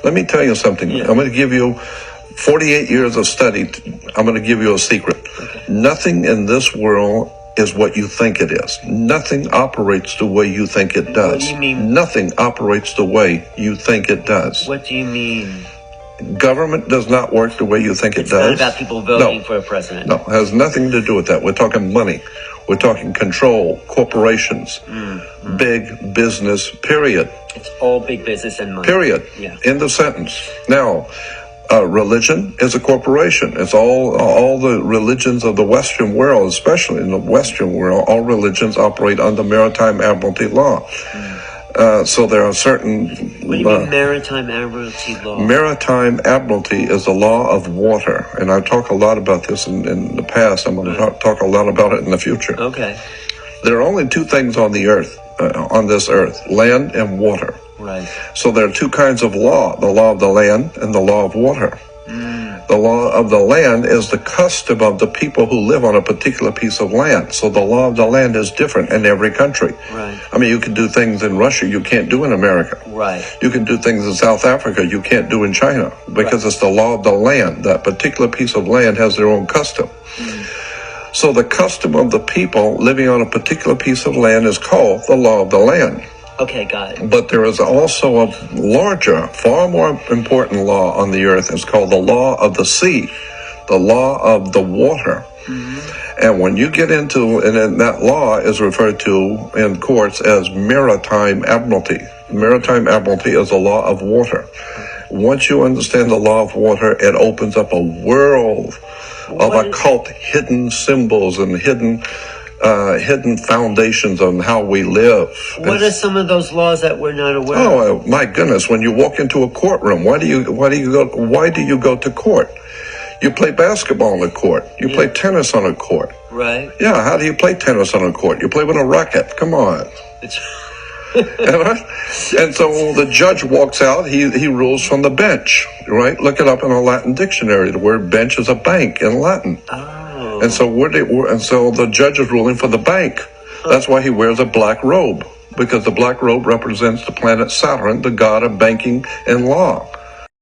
Let me tell you something. Yeah. I'm going to give you 48 years of study. I'm going to give you a secret. Okay. Nothing in this world is what you think it is. Nothing operates the way you think it does. What do you mean? Nothing operates the way you think it does. What do you mean? Government does not work the way you think it does. It's not about people voting for a president. No, it has nothing to do with that. We're talking money. We're talking control, corporations, big business, period. It's all big business and money. Period. Yeah. End of sentence. Now, religion is a corporation. It's all the religions of the Western world, especially in the Western world, all religions operate under maritime admiralty law. So there are certain... What do you mean maritime admiralty law? Maritime admiralty is the law of water. And I've talked a lot about this in the past. I'm going to talk a lot about it in the future. Okay. There are only two things on the earth, on this earth, land and water. Right. So there are two kinds of law, the law of the land and the law of water. The law of the land is the custom of the people who live on a particular piece of land. So the law of the land is different in every country. Right. I mean, you can do things in Russia you can't do in America. Right. You can do things in South Africa you can't do in China because it's the law of the land. That particular piece of land has their own custom. So the custom of the people living on a particular piece of land is called the law of the land. Okay, got it. But there is also a larger, far more important law on the earth. It's called the law of the sea, the law of the water. And when you get into, and then that law is referred to in courts as maritime admiralty. Maritime admiralty is the law of water. Once you understand the law of water, it opens up a world of occult hidden symbols and hidden foundations on how we live. What are some of those laws that we're not aware of? Oh my goodness! When you walk into a courtroom, why do you go to court? You play basketball on a court. You play tennis on a court. Right. Yeah. How do you play tennis on a court? You play with a racket. Come on. And so the judge walks out. He rules from the bench. Right. Look it up in a Latin dictionary. The word bench is a bank in Latin. Oh. And so the judge is ruling for the bank. That's why he wears a black robe, because the black robe represents the planet Saturn, the god of banking and law.